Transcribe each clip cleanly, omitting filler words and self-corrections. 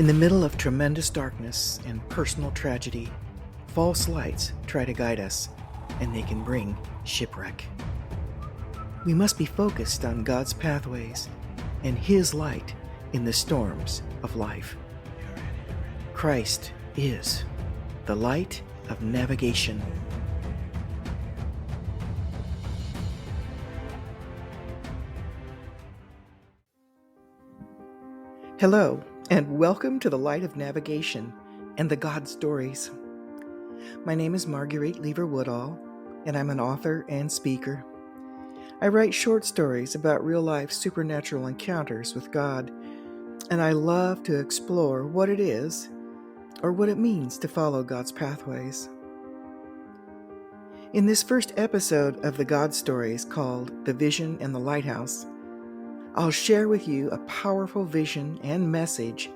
In the middle of tremendous darkness and personal tragedy, false lights try to guide us, and they can bring shipwreck. We must be focused on God's pathways and His light in the storms of life. Christ is the light of navigation. Hello, and welcome to the Light of Navigation and the God Stories. My name is Marguerite Lever-Woodall, and I'm an author and speaker. I write short stories about real-life supernatural encounters with God, and I love to explore what it is or what it means to follow God's pathways. In this first episode of the God Stories called The Vision and the Lighthouse, I'll share with you a powerful vision and message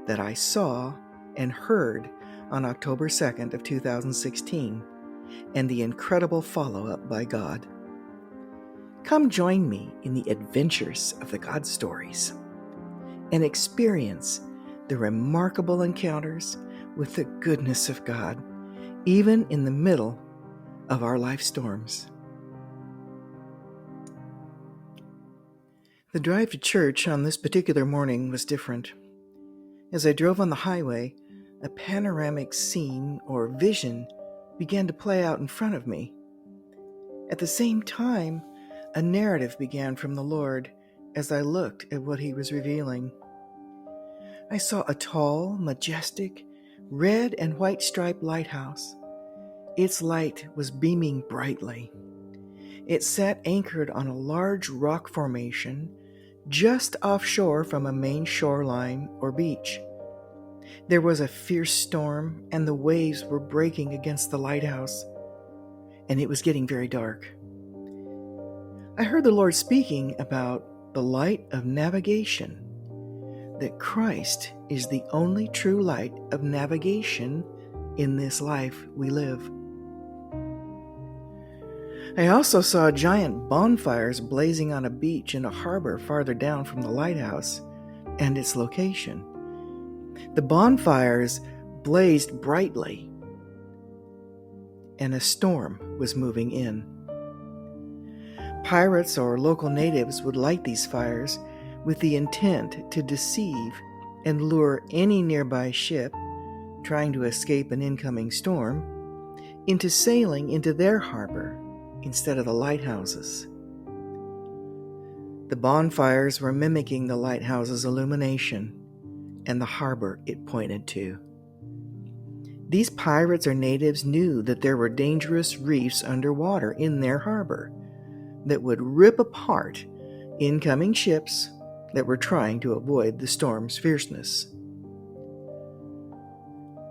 that I saw and heard on October 2nd of 2016, and the incredible follow-up by God. Come join me in the adventures of the God Stories and experience the remarkable encounters with the goodness of God, even in the middle of our life storms. The drive to church on this particular morning was different. As I drove on the highway, a panoramic scene or vision began to play out in front of me. At the same time, a narrative began from the Lord as I looked at what He was revealing. I saw a tall, majestic, red and white striped lighthouse. Its light was beaming brightly. It sat anchored on a large rock formation just offshore from a main shoreline or beach. There was a fierce storm, and the waves were breaking against the lighthouse, and it was getting very dark. I heard the Lord speaking about the light of navigation, that Christ is the only true light of navigation in this life we live. I also saw giant bonfires blazing on a beach in a harbor farther down from the lighthouse and its location. The bonfires blazed brightly, and a storm was moving in. Pirates or local natives would light these fires with the intent to deceive and lure any nearby ship trying to escape an incoming storm into sailing into their harbor instead of the lighthouses. The bonfires were mimicking the lighthouse's illumination and the harbor it pointed to. These pirates or natives knew that there were dangerous reefs underwater in their harbor that would rip apart incoming ships that were trying to avoid the storm's fierceness.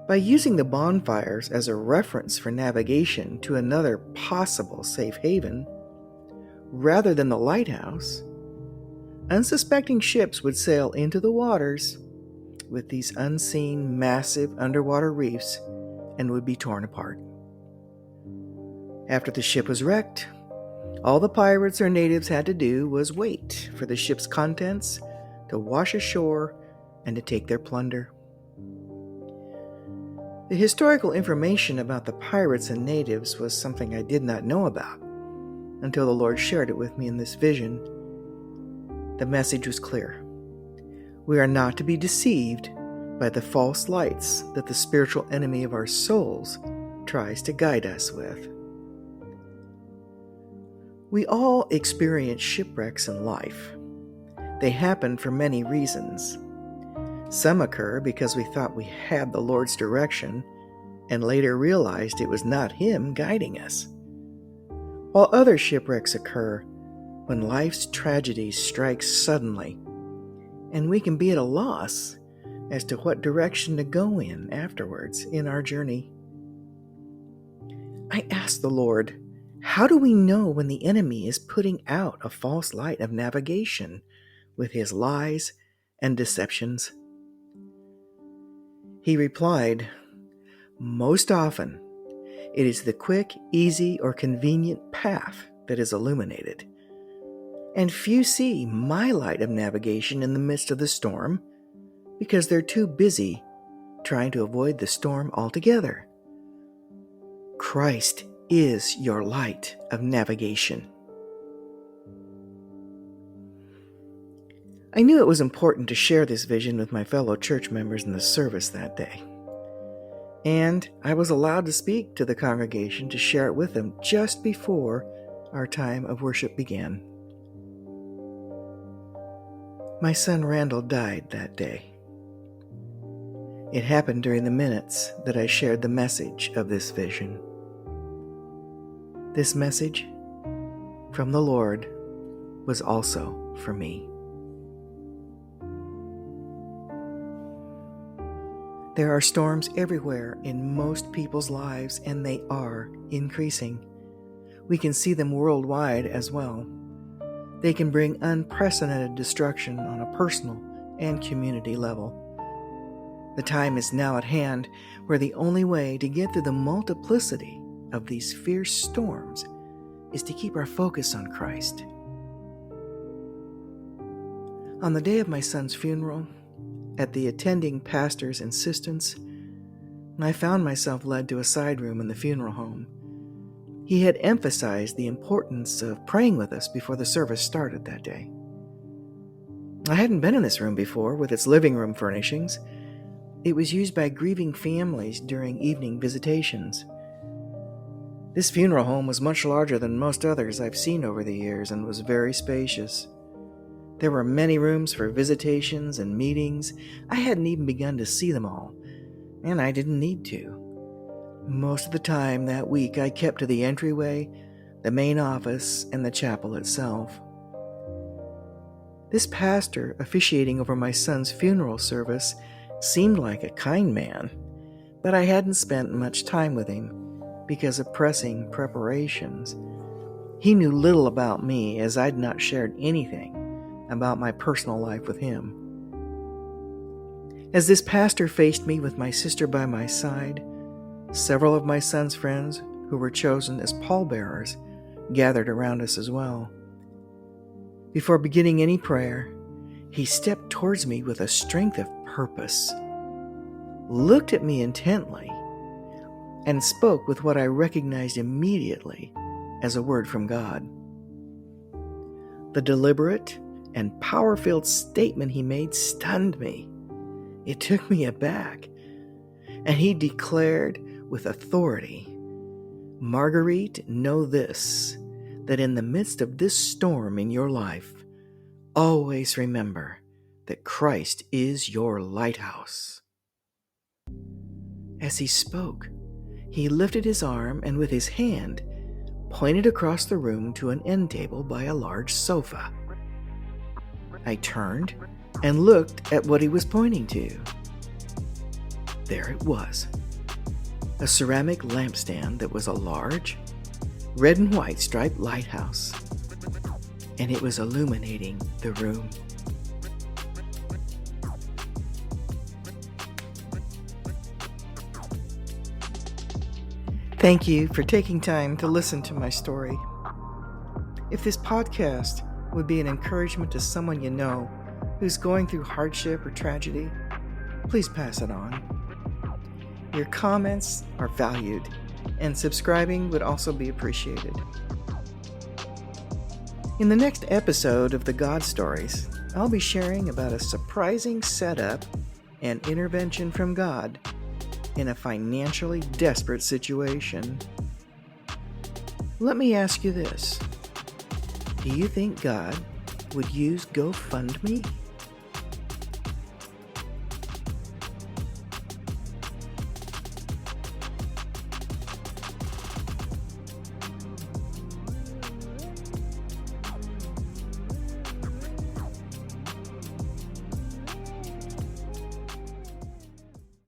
By using the bonfires as a reference for navigation to another possible safe haven, rather than the lighthouse, unsuspecting ships would sail into the waters with these unseen massive underwater reefs and would be torn apart. After the ship was wrecked, all the pirates or natives had to do was wait for the ship's contents to wash ashore and to take their plunder. The historical information about the pirates and natives was something I did not know about until the Lord shared it with me in this vision. The message was clear. We are not to be deceived by the false lights that the spiritual enemy of our souls tries to guide us with. We all experience shipwrecks in life. They happen for many reasons. Some occur because we thought we had the Lord's direction and later realized it was not Him guiding us. While other shipwrecks occur when life's tragedies strike suddenly, and we can be at a loss as to what direction to go in afterwards in our journey. I asked the Lord, how do we know when the enemy is putting out a false light of navigation with his lies and deceptions? He replied, most often, it is the quick, easy, or convenient path that is illuminated. And few see my light of navigation in the midst of the storm, because they're too busy trying to avoid the storm altogether. Christ is your light of navigation. I knew it was important to share this vision with my fellow church members in the service that day. And I was allowed to speak to the congregation to share it with them just before our time of worship began. My son Randall died that day. It happened during the minutes that I shared the message of this vision. This message from the Lord was also for me. There are storms everywhere in most people's lives, and they are increasing. We can see them worldwide as well. They can bring unprecedented destruction on a personal and community level. The time is now at hand where the only way to get through the multiplicity of these fierce storms is to keep our focus on Christ. On the day of my son's funeral, at the attending pastor's insistence, I found myself led to a side room in the funeral home. He had emphasized the importance of praying with us before the service started that day. I hadn't been in this room before with its living room furnishings. It was used by grieving families during evening visitations. This funeral home was much larger than most others I've seen over the years and was very spacious. There were many rooms for visitations and meetings. I hadn't even begun to see them all, and I didn't need to. Most of the time that week I kept to the entryway, the main office, and the chapel itself. This pastor officiating over my son's funeral service seemed like a kind man, but I hadn't spent much time with him because of pressing preparations. He knew little about me, as I'd not shared anything about my personal life with him. As this pastor faced me with my sister by my side, several of my son's friends who were chosen as pallbearers gathered around us as well. Before beginning any prayer, he stepped towards me with a strength of purpose, looked at me intently, and spoke with what I recognized immediately as a word from God. The deliberate and power-filled statement he made stunned me. It took me aback, and he declared with authority, "Marguerite, know this, that in the midst of this storm in your life, always remember that Christ is your lighthouse." As he spoke, he lifted his arm and with his hand pointed across the room to an end table by a large sofa. I turned and looked at what he was pointing to. There it was, a ceramic lampstand that was a large, red and white striped lighthouse, and it was illuminating the room. Thank you for taking time to listen to my story. If this podcast would be an encouragement to someone you know who's going through hardship or tragedy, please pass it on. Your comments are valued, and subscribing would also be appreciated. In the next episode of the God Stories, I'll be sharing about a surprising setup and intervention from God in a financially desperate situation. Let me ask you this. Do you think God would use GoFundMe?